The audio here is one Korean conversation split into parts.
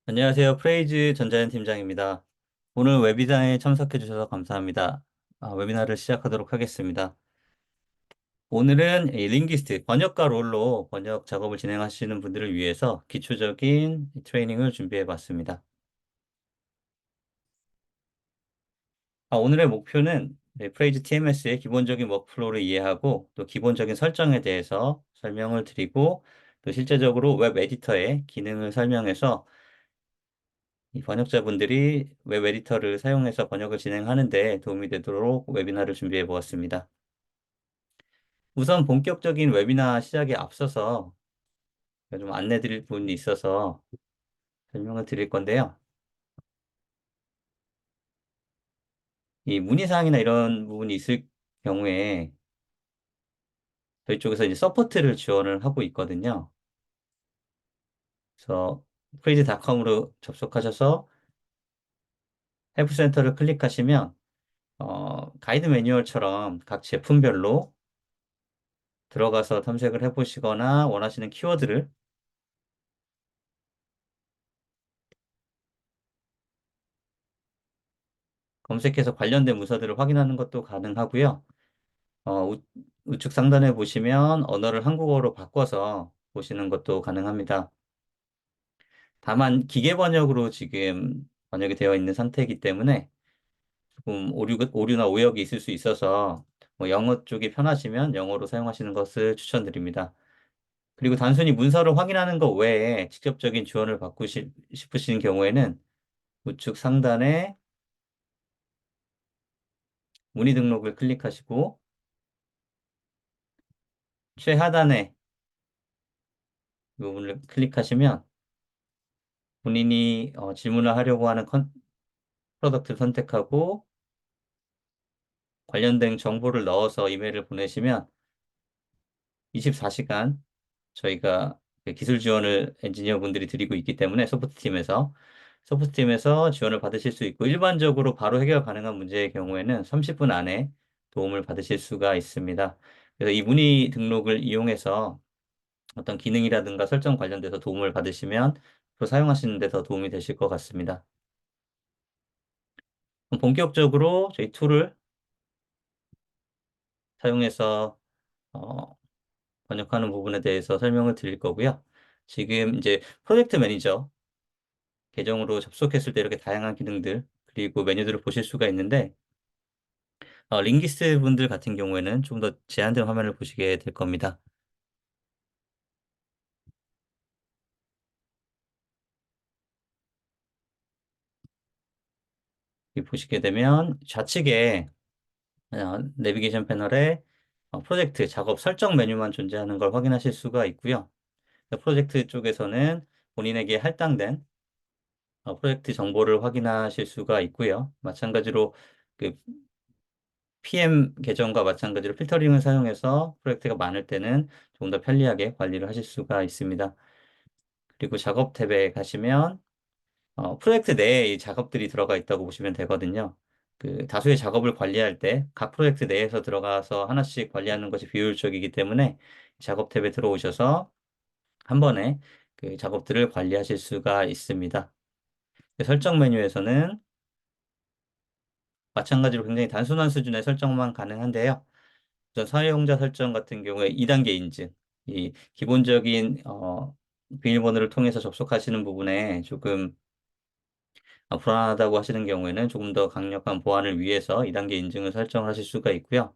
안녕하세요. 프레이즈 전자연 팀장입니다. 오늘 웨비나에 참석해 주셔서 감사합니다. 웨비나를 시작하도록 하겠습니다. 오늘은 이 링귀스트, 번역가 롤로 번역 작업을 진행하시는 분들을 위해서 기초적인 트레이닝을 준비해 봤습니다. 오늘의 목표는 프레이즈 TMS의 기본적인 워크플로우를 이해하고 또 기본적인 설정에 대해서 설명을 드리고 또 실제적으로 웹 에디터의 기능을 설명해서 이 번역자분들이 웹 에디터를 사용해서 번역을 진행하는 데 도움이 되도록 웨비나를 준비해 보았습니다. 우선 본격적인 웨비나 시작에 앞서서 좀 안내 드릴 부분이 있어서 설명을 드릴 건데요. 이 문의사항이나 이런 부분이 있을 경우에 저희 쪽에서 이제 서포트를 지원을 하고 있거든요. 그래서 프레이즈닷컴으로 접속하셔서 헬프센터를 클릭하시면 가이드 매뉴얼처럼 각 제품별로 들어가서 탐색을 해보시거나 원하시는 키워드를 검색해서 관련된 문서들을 확인하는 것도 가능하고요. 우측 상단에 보시면 언어를 한국어로 바꿔서 보시는 것도 가능합니다. 다만 기계 번역으로 지금 번역이 되어 있는 상태이기 때문에 조금 오류나 오역이 있을 수 있어서 뭐 영어 쪽이 편하시면 영어로 사용하시는 것을 추천드립니다. 그리고 단순히 문서를 확인하는 것 외에 직접적인 지원을 받고 싶으신 경우에는 우측 상단에 문의 등록을 클릭하시고 최하단에 이 부분을 클릭하시면 본인이 질문을 하려고 하는 프로덕트를 선택하고 관련된 정보를 넣어서 이메일을 보내시면 24시간 저희가 그 기술 지원을 엔지니어 분들이 드리고 있기 때문에 소프트팀에서 지원을 받으실 수 있고 일반적으로 바로 해결 가능한 문제의 경우에는 30분 안에 도움을 받으실 수가 있습니다. 그래서 이 문의 등록을 이용해서 어떤 기능이라든가 설정 관련돼서 도움을 받으시면 또 사용하시는 데 더 도움이 되실 것 같습니다. 그럼 본격적으로 저희 툴을 사용해서 어, 번역하는 부분에 대해서 설명을 드릴 거고요. 지금 이제 프로젝트 매니저 계정으로 접속했을 때 이렇게 다양한 기능들 그리고 메뉴들을 보실 수가 있는데 링기스트 분들 같은 경우에는 좀 더 제한된 화면을 보시게 될 겁니다. 여기 보시게 되면 좌측에 내비게이션 패널에 프로젝트 작업 설정 메뉴만 존재하는 걸 확인하실 수가 있고요. 프로젝트 쪽에서는 본인에게 할당된 프로젝트 정보를 확인하실 수가 있고요. 마찬가지로 그 PM 계정과 마찬가지로 필터링을 사용해서 프로젝트가 많을 때는 조금 더 편리하게 관리를 하실 수가 있습니다. 그리고 작업 탭에 가시면 프로젝트 내에 이 작업들이 들어가 있다고 보시면 되거든요. 그 다수의 작업을 관리할 때 각 프로젝트 내에서 들어가서 하나씩 관리하는 것이 비효율적이기 때문에 작업 탭에 들어오셔서 한 번에 그 작업들을 관리하실 수가 있습니다. 설정 메뉴에서는 마찬가지로 굉장히 단순한 수준의 설정만 가능한데요. 우선 사용자 설정 같은 경우에 2단계 인증, 이 기본적인 비밀번호를 통해서 접속하시는 부분에 조금 불안하다고 하시는 경우에는 조금 더 강력한 보안을 위해서 2단계 인증을 설정하실 수가 있고요.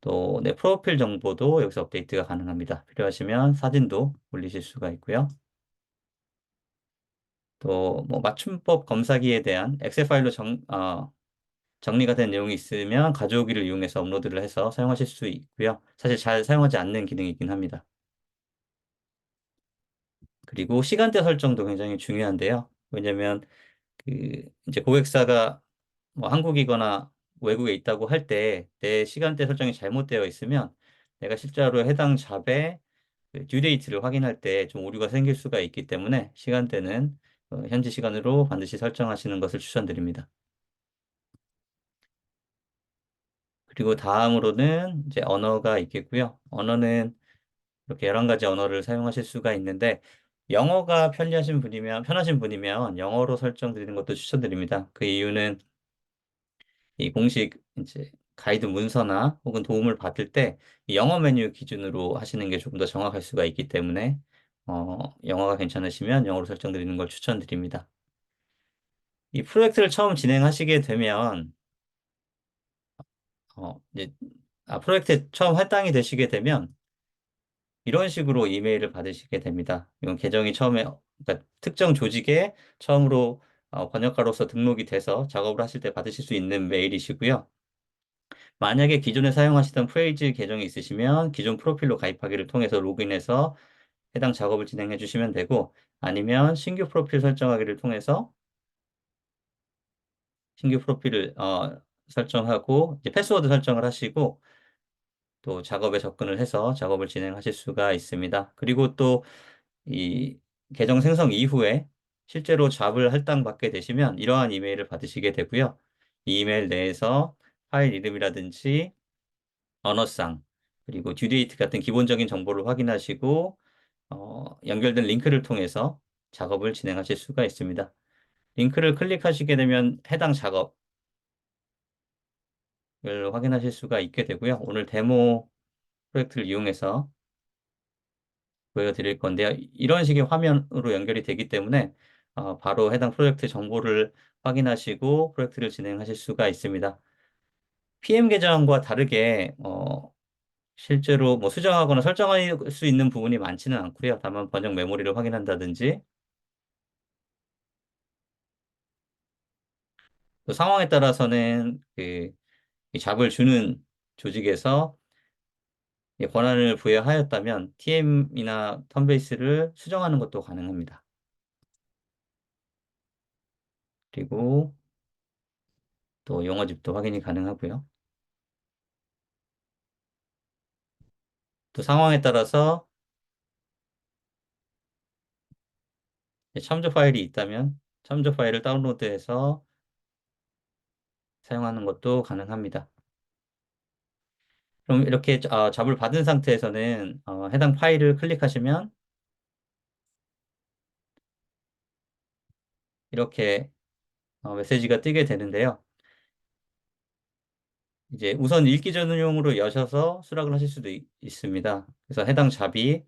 또 내 프로필 정보도 여기서 업데이트가 가능합니다. 필요하시면 사진도 올리실 수가 있고요. 또 뭐 맞춤법 검사기에 대한 엑셀 파일로 정리가 된 내용이 있으면 가져오기를 이용해서 업로드를 해서 사용하실 수 있고요. 사실 잘 사용하지 않는 기능이긴 합니다. 그리고 시간대 설정도 굉장히 중요한데요. 왜냐면 이제 고객사가 뭐 한국이거나 외국에 있다고 할 때 내 시간대 설정이 잘못되어 있으면 내가 실제로 해당 잡의 듀데이트를 확인할 때 좀 오류가 생길 수가 있기 때문에 시간대는 현지 시간으로 반드시 설정하시는 것을 추천드립니다. 그리고 다음으로는 이제 언어가 있겠고요. 언어는 이렇게 11가지 언어를 사용하실 수가 있는데 영어가 편하신 분이면 영어로 설정드리는 것도 추천드립니다. 그 이유는 이 공식 이제 가이드 문서나 혹은 도움을 받을 때 이 영어 메뉴 기준으로 하시는 게 조금 더 정확할 수가 있기 때문에 영어가 괜찮으시면 영어로 설정드리는 걸 추천드립니다. 이 프로젝트를 처음 진행하시게 되면 이제 프로젝트 처음 할당이 되시게 되면 이런 식으로 이메일을 받으시게 됩니다. 이건 계정이 처음에 그러니까 특정 조직에 처음으로 번역가로서 등록이 돼서 작업을 하실 때 받으실 수 있는 메일이시고요. 만약에 기존에 사용하시던 프레이즈 계정이 있으시면 기존 프로필로 가입하기를 통해서 로그인해서 해당 작업을 진행해 주시면 되고 아니면 신규 프로필 설정하기를 통해서 신규 프로필을 설정하고 이제 패스워드 설정을 하시고 또 작업에 접근을 해서 작업을 진행하실 수가 있습니다. 그리고 또 이 계정 생성 이후에 실제로 잡을 할당받게 되시면 이러한 이메일을 받으시게 되고요. 이 이메일 내에서 파일 이름이라든지 언어상 그리고 듀데이트 같은 기본적인 정보를 확인하시고 연결된 링크를 통해서 작업을 진행하실 수가 있습니다. 링크를 클릭하시게 되면 해당 작업을 확인하실 수가 있게 되고요. 오늘 데모 프로젝트를 이용해서 보여드릴 건데요. 이런 식의 화면으로 연결이 되기 때문에 바로 해당 프로젝트 정보를 확인하시고 프로젝트를 진행하실 수가 있습니다. PM 계정과 다르게 실제로 뭐 수정하거나 설정할 수 있는 부분이 많지는 않고요. 다만 번역 메모리를 확인한다든지 또 상황에 따라서는 이 잡을 주는 조직에서 이 권한을 부여하였다면 TM이나 턴베이스를 수정하는 것도 가능합니다. 그리고 또 용어집도 확인이 가능하고요. 또 상황에 따라서 참조 파일이 있다면 참조 파일을 다운로드해서 사용하는 것도 가능합니다. 그럼 이렇게 잡을 받은 상태에서는 해당 파일을 클릭하시면 이렇게 메시지가 뜨게 되는데요. 이제 우선 읽기 전용으로 여셔서 수락을 하실 수도 있습니다. 그래서 해당 잡이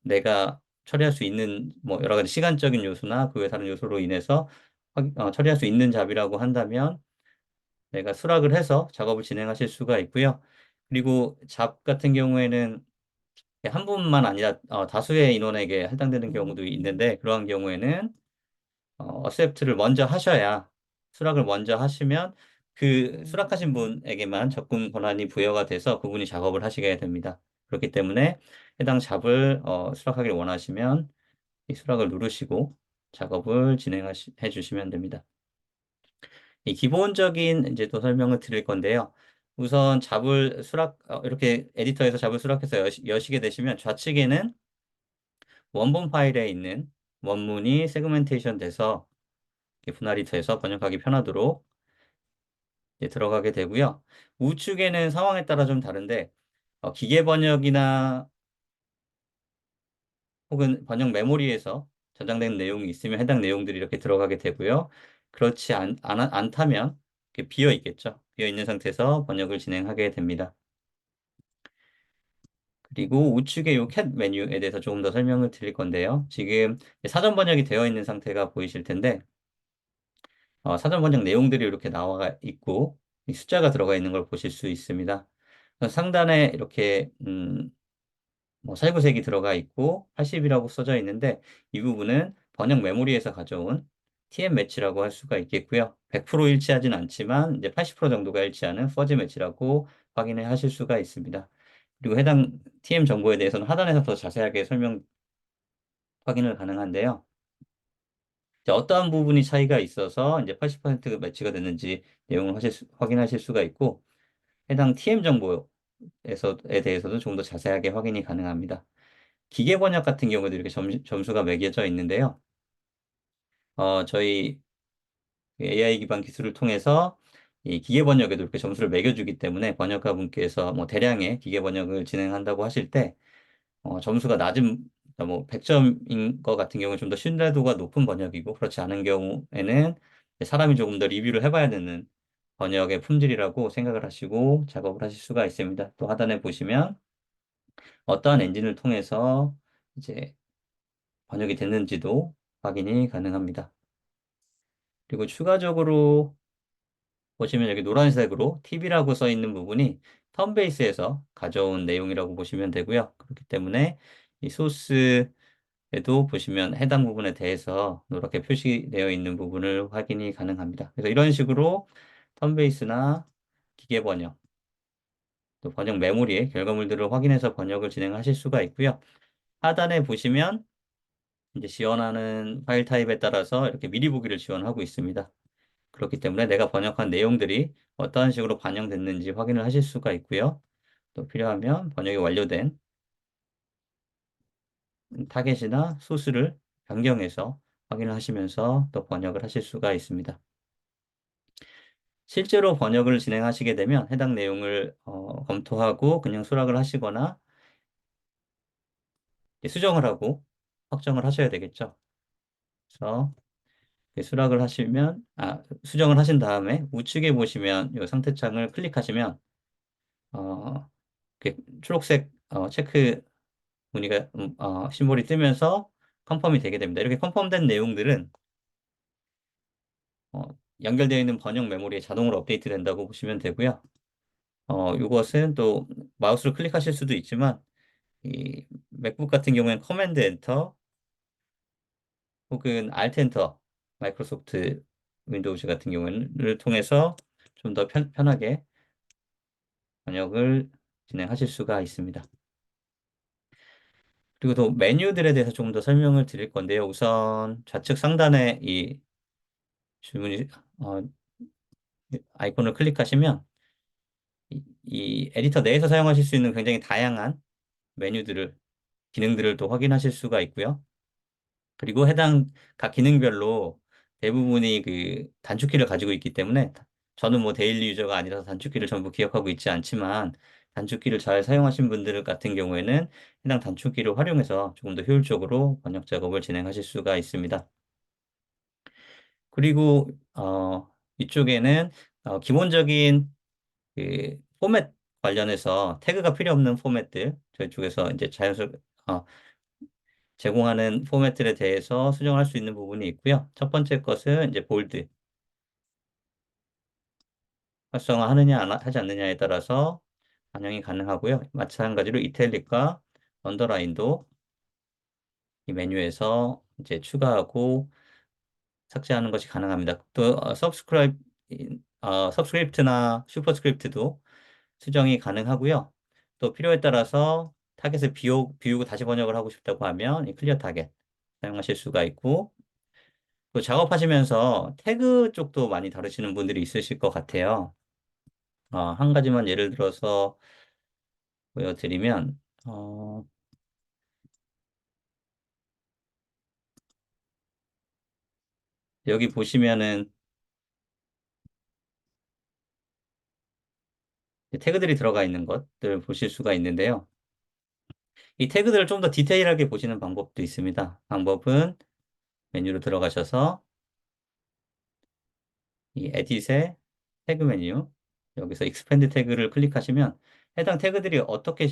내가 처리할 수 있는 뭐 여러 가지 시간적인 요소나 그 외 다른 요소로 인해서 처리할 수 있는 잡이라고 한다면 내가 수락을 해서 작업을 진행하실 수가 있고요. 그리고 잡 같은 경우에는 한 분만 아니라 다수의 인원에게 할당되는 경우도 있는데 그러한 경우에는 어셉트를 먼저 하셔야 수락을 먼저 하시면 그 수락하신 분에게만 접근 권한이 부여가 돼서 그분이 작업을 하시게 됩니다. 그렇기 때문에 해당 잡을 수락하기를 원하시면 이 수락을 누르시고 작업을 진행해 주시면 됩니다. 이 기본적인 이제 또 설명을 드릴 건데요. 우선 잡을 이렇게 에디터에서 잡을 수락해서 여시게 되시면 좌측에는 원본 파일에 있는 원문이 세그멘테이션 돼서 이렇게 분할이 돼서 번역하기 편하도록 이제 들어가게 되고요. 우측에는 상황에 따라 좀 다른데 기계 번역이나 혹은 번역 메모리에서 저장된 내용이 있으면 해당 내용들이 이렇게 들어가게 되고요. 그렇지 않다면 이렇게 비어 있겠죠. 비어 있는 상태에서 번역을 진행하게 됩니다. 그리고 우측에 이 캣 메뉴에 대해서 조금 더 설명을 드릴 건데요. 지금 사전 번역이 되어 있는 상태가 보이실 텐데 사전 번역 내용들이 이렇게 나와 있고 이 숫자가 들어가 있는 걸 보실 수 있습니다. 상단에 이렇게 뭐 살구색이 들어가 있고 80이라고 써져 있는데 이 부분은 번역 메모리에서 가져온 TM 매치라고 할 수가 있겠고요. 100% 일치하진 않지만 이제 80% 정도가 일치하는 퍼지 매치라고 확인을 하실 수가 있습니다. 그리고 해당 TM 정보에 대해서는 하단에서 더 자세하게 설명 확인을 가능한데요. 이제 어떠한 부분이 차이가 있어서 이제 80% 매치가 됐는지 내용을 확인하실 수가 있고 해당 TM 정보에 대해서도 조금 더 자세하게 확인이 가능합니다. 기계 번역 같은 경우도 이렇게 점수가 매겨져 있는데요. 저희 AI 기반 기술을 통해서 이 기계 번역에도 이렇게 점수를 매겨주기 때문에 번역가 분께서 뭐 대량의 기계 번역을 진행한다고 하실 때 점수가 낮은 그러니까 뭐 100점인 것 같은 경우는 좀 더 신뢰도가 높은 번역이고 그렇지 않은 경우에는 사람이 조금 더 리뷰를 해봐야 되는 번역의 품질이라고 생각을 하시고 작업을 하실 수가 있습니다. 또 하단에 보시면 어떠한 엔진을 통해서 이제 번역이 됐는지도 확인이 가능합니다. 그리고 추가적으로 보시면 여기 노란색으로 TV라고 써 있는 부분이 턴베이스에서 가져온 내용이라고 보시면 되고요. 그렇기 때문에 이 소스에도 보시면 해당 부분에 대해서 노랗게 표시되어 있는 부분을 확인이 가능합니다. 그래서 이런 식으로 턴베이스나 기계 번역, 또 번역 메모리의 결과물들을 확인해서 번역을 진행하실 수가 있고요. 하단에 보시면 이제 지원하는 파일 타입에 따라서 이렇게 미리 보기를 지원하고 있습니다. 그렇기 때문에 내가 번역한 내용들이 어떠한 식으로 반영됐는지 확인을 하실 수가 있고요. 또 필요하면 번역이 완료된 타겟이나 소스를 변경해서 확인을 하시면서 또 번역을 하실 수가 있습니다. 실제로 번역을 진행하시게 되면 해당 내용을 검토하고 그냥 수락을 하시거나 수정을 하고 확정을 하셔야 되겠죠. 그래서 수락을 하시면, 수정을 하신 다음에 우측에 보시면 이 상태창을 클릭하시면 어, 초록색 체크 무늬가 심볼이 뜨면서 컨펌이 되게 됩니다. 이렇게 컨펌된 내용들은 어, 연결되어 있는 번역 메모리에 자동으로 업데이트 된다고 보시면 되고요. 이것은 또 마우스를 클릭하실 수도 있지만 이 맥북 같은 경우에는 커맨드 엔터 혹은 알트 엔터 마이크로소프트 윈도우즈 같은 경우를 통해서 좀 더 편하게 번역을 진행하실 수가 있습니다. 그리고 또 메뉴들에 대해서 조금 더 설명을 드릴 건데요. 우선 좌측 상단에 이 질문이 아이콘을 클릭하시면 이 에디터 내에서 사용하실 수 있는 굉장히 다양한 메뉴들을 기능들을 또 확인하실 수가 있고요. 그리고 해당 각 기능별로 대부분이 그 단축키를 가지고 있기 때문에 저는 뭐 데일리 유저가 아니라서 단축키를 전부 기억하고 있지 않지만 단축키를 잘 사용하신 분들 같은 경우에는 해당 단축키를 활용해서 조금 더 효율적으로 번역 작업을 진행하실 수가 있습니다. 그리고 이쪽에는 기본적인 그 포맷 관련해서 태그가 필요 없는 포맷들 저희 쪽에서 이제 자연스럽게 제공하는 포맷들에 대해서 수정할 수 있는 부분이 있고요. 첫 번째 것은 이제 볼드 활성화하느냐 하지 않느냐에 따라서 반영이 가능하고요. 마찬가지로 이탈릭과 언더라인도 이 메뉴에서 이제 추가하고 삭제하는 것이 가능합니다. 또 서브스크립트나 슈퍼스크립트도 수정이 가능하고요. 또 필요에 따라서 타겟을 비우고 다시 번역을 하고 싶다고 하면 이 클리어 타겟 사용하실 수가 있고 또 작업하시면서 태그 쪽도 많이 다루시는 분들이 있으실 것 같아요. 한 가지만 예를 들어서 보여드리면 여기 보시면은 태그들이 들어가 있는 것들 보실 수가 있는데요. 이 태그들을 좀 더 디테일하게 보시는 방법도 있습니다. 방법은 메뉴로 들어가셔서 이 에딧의 태그 메뉴 여기서 익스펜드 태그를 클릭하시면 해당 태그들이 어떻게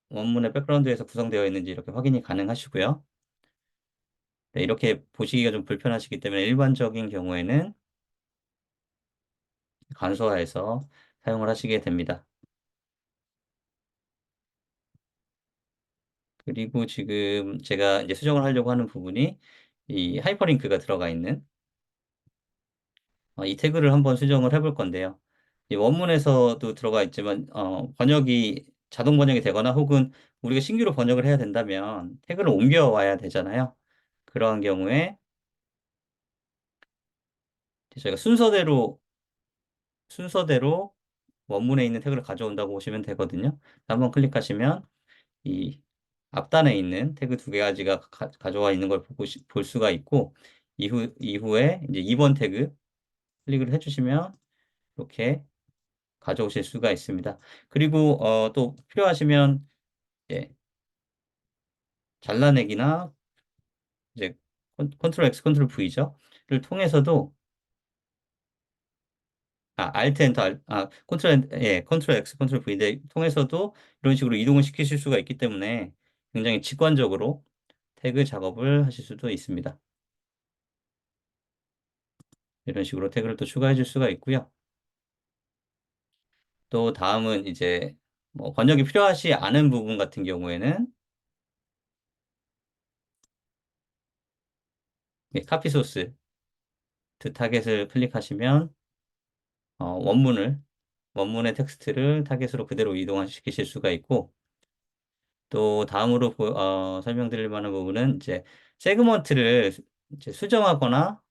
원문의 백그라운드에서 구성되어 있는지 이렇게 확인이 가능하시고요. 네, 이렇게 보시기가 좀 불편하시기 때문에 일반적인 경우에는 간소화해서 사용을 하시게 됩니다. 그리고 지금 제가 이제 수정을 하려고 하는 부분이 이 하이퍼링크가 들어가 있는 이 태그를 한번 수정을 해볼 건데요. 이 원문에서도 들어가 있지만 번역이 자동 번역이 되거나 혹은 우리가 신규로 번역을 해야 된다면 태그를 옮겨 와야 되잖아요. 그러한 경우에 저희가 순서대로 원문에 있는 태그를 가져온다고 보시면 되거든요. 한번 클릭하시면 이 앞단에 있는 태그 두 가지가 가져와 있는 걸 볼 수가 있고 이후에 이제 2번 태그 클릭을 해주시면 이렇게 가져오실 수가 있습니다. 그리고 또 필요하시면 예, 잘라내기나 이제 컨트롤 X, 컨트롤 V죠. 를 통해서도 알트 엔터, 컨트롤 X, 컨트롤 V인데 통해서도 이런 식으로 이동을 시키실 수가 있기 때문에 굉장히 직관적으로 태그 작업을 하실 수도 있습니다. 이런 식으로 태그를 또 추가해 줄 수가 있고요. 또 다음은 이제 뭐 번역이 필요하지 않은 부분 같은 경우에는 카피 소스 타겟을 클릭하시면 원문의 텍스트를 타겟으로 그대로 이동시키실 수가 있고 또 다음으로 설명드릴 만한 부분은 이제 세그먼트를 이제 수정하거나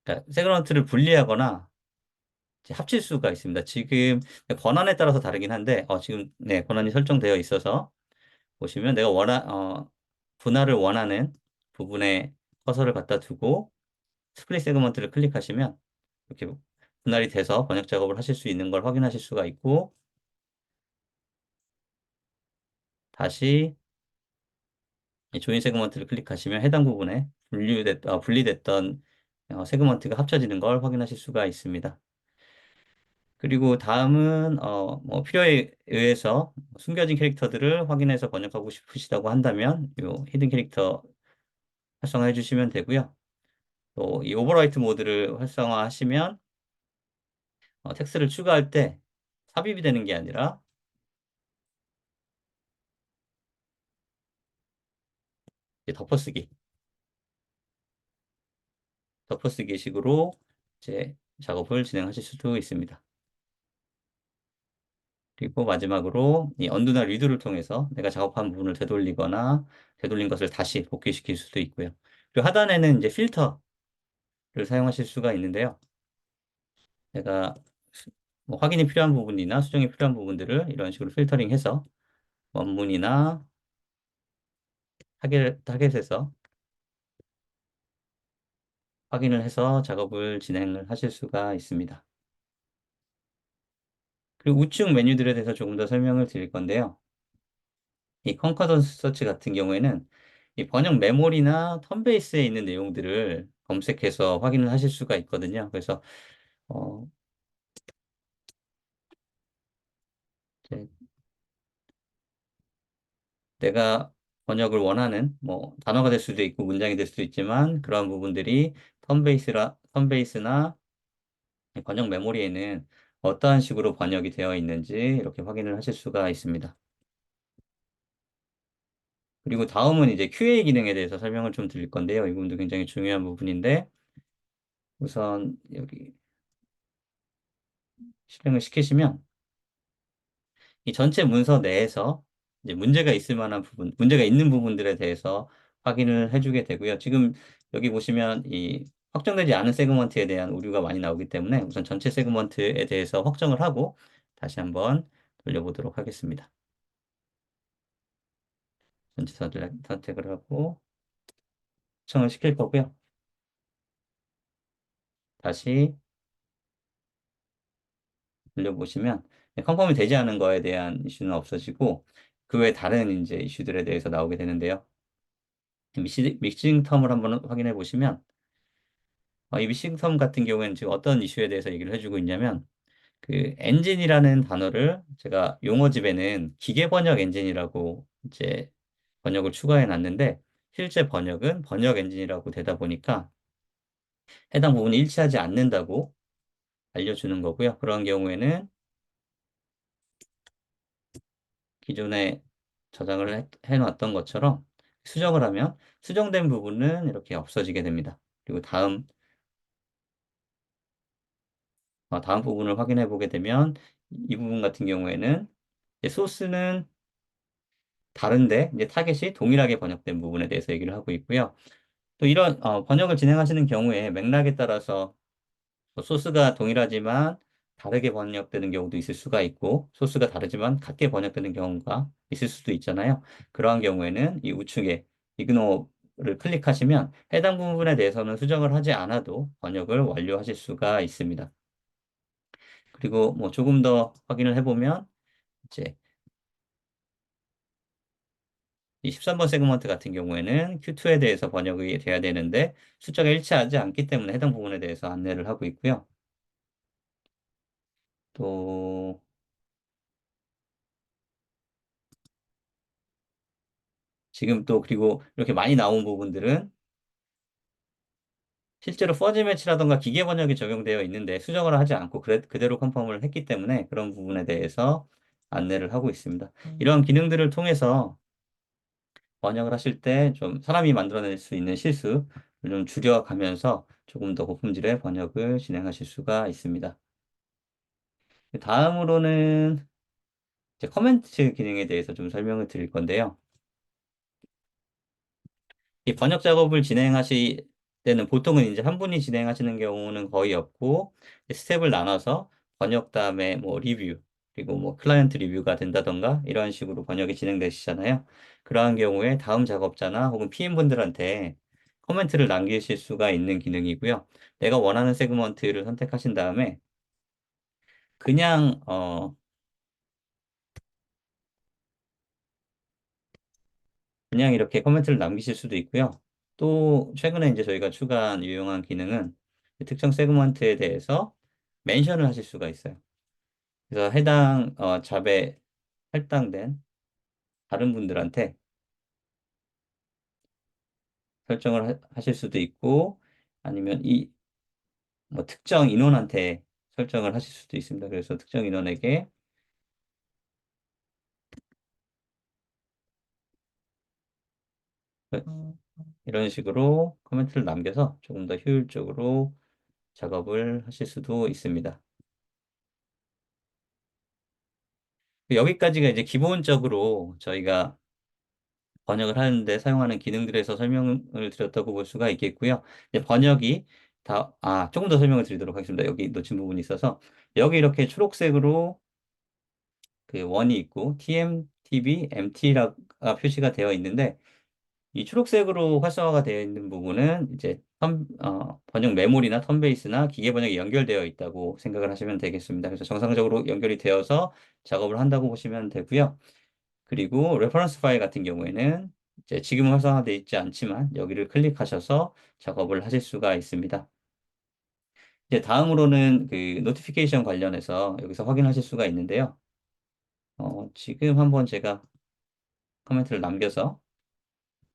그러니까 세그먼트를 분리하거나 이제 합칠 수가 있습니다. 지금 권한에 따라서 다르긴 한데 지금 네, 권한이 설정되어 있어서 보시면 내가 분할을 원하는 부분에 커서를 갖다 두고 스플릿 세그먼트를 클릭하시면 이렇게 분할이 돼서 번역 작업을 하실 수 있는 걸 확인하실 수가 있고 다시 이 조인 세그먼트를 클릭하시면 해당 부분에 분리됐던 세그먼트가 합쳐지는 걸 확인하실 수가 있습니다. 그리고 다음은 뭐 필요에 의해서 숨겨진 캐릭터들을 확인해서 번역하고 싶으시다고 한다면 이 히든 캐릭터 활성화해 주시면 되고요. 또 이 오버라이트 모드를 활성화하시면 텍스트를 추가할 때 삽입이 되는 게 아니라 이제 덮어쓰기 식으로 이제 작업을 진행하실 수도 있습니다. 그리고 마지막으로 이 언두나 리두를 통해서 내가 작업한 부분을 되돌린 것을 다시 복귀시킬 수도 있고요. 그리고 하단에는 이제 필터를 사용하실 수가 있는데요. 내가 뭐 확인이 필요한 부분이나 수정이 필요한 부분들을 이런 식으로 필터링해서 원문이나 타겟에서 확인을 해서 작업을 진행을 하실 수가 있습니다. 그리고 우측 메뉴들에 대해서 조금 더 설명을 드릴 건데요. 이 컨커런스 서치 같은 경우에는 이 번역 메모리나 턴베이스에 있는 내용들을 검색해서 확인을 하실 수가 있거든요. 그래서 어, 이제 내가 번역을 원하는 뭐 단어가 될 수도 있고 문장이 될 수도 있지만 그러한 부분들이 턴베이스나 번역 메모리에는 어떠한 식으로 번역이 되어 있는지 이렇게 확인을 하실 수가 있습니다. 그리고 다음은 이제 QA 기능에 대해서 설명을 좀 드릴 건데요. 이 부분도 굉장히 중요한 부분인데 우선 여기 실행을 시키시면 이 전체 문서 내에서 이제 문제가 있는 부분들에 대해서 확인을 해주게 되고요. 지금 여기 보시면 이 확정되지 않은 세그먼트에 대한 오류가 많이 나오기 때문에 우선 전체 세그먼트에 대해서 확정을 하고 다시 한번 돌려보도록 하겠습니다. 전체 선택을 하고 확정을 시킬 거고요. 다시 돌려보시면 컨펌이 되지 않은 거에 대한 이슈는 없어지고 그 외 다른 이제 이슈들에 대해서 나오게 되는데요. 믹싱 텀을 한번 확인해 보시면 이 미싱 텀 같은 경우에는 지금 어떤 이슈에 대해서 얘기를 해주고 있냐면 그 엔진이라는 단어를 제가 용어집에는 기계 번역 엔진이라고 이제 번역을 추가해 놨는데 실제 번역은 번역 엔진이라고 되다 보니까 해당 부분이 일치하지 않는다고 알려주는 거고요. 그런 경우에는 기존에 저장을 해놨던 것처럼 수정을 하면 수정된 부분은 이렇게 없어지게 됩니다. 그리고 다음 부분을 확인해 보게 되면 이 부분 같은 경우에는 이제 소스는 다른데 이제 타겟이 동일하게 번역된 부분에 대해서 얘기를 하고 있고요. 또 이런 번역을 진행하시는 경우에 맥락에 따라서 소스가 동일하지만 다르게 번역되는 경우도 있을 수가 있고 소스가 다르지만 같게 번역되는 경우가 있을 수도 있잖아요. 그러한 경우에는 이 우측에 이그노를 클릭하시면 해당 부분에 대해서는 수정을 하지 않아도 번역을 완료하실 수가 있습니다. 그리고 뭐 조금 더 확인을 해보면 이제 이 13번 세그먼트 같은 경우에는 Q2에 대해서 번역이 돼야 되는데 숫자가 일치하지 않기 때문에 해당 부분에 대해서 안내를 하고 있고요. 또 지금 또 그리고 이렇게 많이 나온 부분들은 실제로 퍼지 매치라던가 기계 번역이 적용되어 있는데 수정을 하지 않고 그대로 컨펌을 했기 때문에 그런 부분에 대해서 안내를 하고 있습니다. 이런 기능들을 통해서 번역을 하실 때 좀 사람이 만들어낼 수 있는 실수를 좀 줄여가면서 조금 더 고품질의 번역을 진행하실 수가 있습니다. 다음으로는 이제 커멘트 기능에 대해서 좀 설명을 드릴 건데요. 이 번역 작업을 진행하실 때는 보통은 이제 한 분이 진행하시는 경우는 거의 없고 스텝을 나눠서 번역 다음에 뭐 리뷰 그리고 뭐 클라이언트 리뷰가 된다던가 이런 식으로 번역이 진행되시잖아요. 그러한 경우에 다음 작업자나 혹은 PM분들한테 코멘트를 남기실 수가 있는 기능이고요. 내가 원하는 세그먼트를 선택하신 다음에 그냥 그냥 이렇게 코멘트를 남기실 수도 있고요. 또 최근에 이제 저희가 추가한 유용한 기능은 특정 세그먼트에 대해서 멘션을 하실 수가 있어요. 그래서 해당 잡에 할당된 다른 분들한테 설정을 하실 수도 있고 아니면 이 뭐 특정 인원한테 설정을 하실 수도 있습니다. 그래서 특정 인원에게 이런 식으로 코멘트를 남겨서 조금 더 효율적으로 작업을 하실 수도 있습니다. 여기까지가 이제 기본적으로 저희가 번역을 하는데 사용하는 기능들에서 설명을 드렸다고 볼 수가 있겠고요. 이제 번역이 조금 더 설명을 드리도록 하겠습니다. 여기 놓친 부분이 있어서. 여기 이렇게 초록색으로 그 원이 있고, TM, TB, MT가 표시가 되어 있는데, 이 초록색으로 활성화가 되어 있는 부분은 이제 번역 메모리나 턴베이스나 기계 번역이 연결되어 있다고 생각을 하시면 되겠습니다. 그래서 정상적으로 연결이 되어서 작업을 한다고 보시면 되고요. 그리고 레퍼런스 파일 같은 경우에는 이제 지금은 활성화되어 있지 않지만 여기를 클릭하셔서 작업을 하실 수가 있습니다. 이제 다음으로는 그 노티피케이션 관련해서 여기서 확인하실 수가 있는데요. 지금 한번 제가 코멘트를 남겨서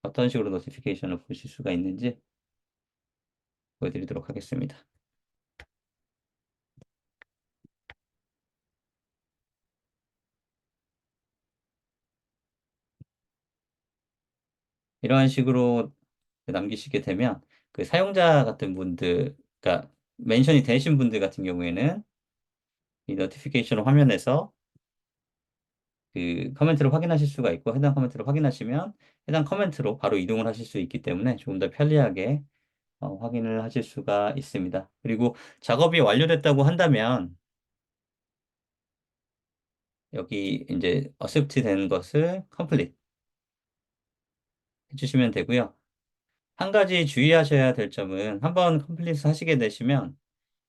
어떤 식으로 노티피케이션을 보실 수가 있는지 보여드리도록 하겠습니다. 이러한 식으로 남기시게 되면 그 사용자 같은 분들, 그러니까 멘션이 되신 분들 같은 경우에는 이 노티피케이션 화면에서 그 커멘트를 확인하실 수가 있고 해당 커멘트를 확인하시면 해당 커멘트로 바로 이동을 하실 수 있기 때문에 조금 더 편리하게 확인을 하실 수가 있습니다. 그리고 작업이 완료됐다고 한다면 여기 이제 accept 된 것을 complete 해주시면 되고요. 한 가지 주의하셔야 될 점은 한번 complete 하시게 되시면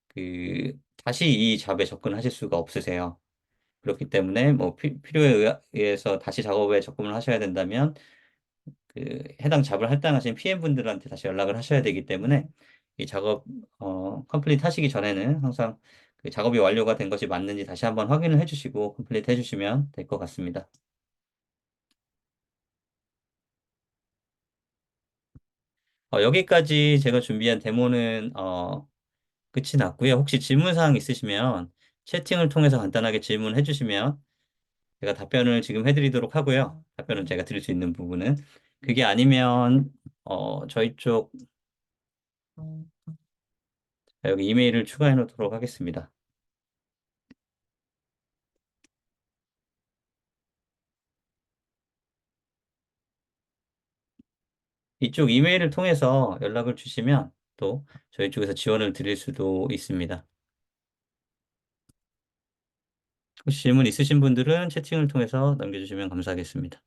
그 다시 이 잡에 접근하실 수가 없으세요. 그렇기 때문에 뭐 필요에 의해서 다시 작업에 접근을 하셔야 된다면 그 해당 잡을 할당하신 PM분들한테 다시 연락을 하셔야 되기 때문에 이 작업 컴플리트 하시기 전에는 항상 그 작업이 완료가 된 것이 맞는지 다시 한번 확인을 해주시고 컴플리트 해주시면 될 것 같습니다. 여기까지 제가 준비한 데모는 끝이 났고요. 혹시 질문사항 있으시면 채팅을 통해서 간단하게 질문해 주시면 제가 답변을 지금 해드리도록 하고요. 답변은 제가 드릴 수 있는 부분은 그게 아니면 저희 쪽 여기 이메일을 추가해 놓도록 하겠습니다. 이쪽 이메일을 통해서 연락을 주시면 또 저희 쪽에서 지원을 드릴 수도 있습니다. 혹시 질문 있으신 분들은 채팅을 통해서 남겨주시면 감사하겠습니다.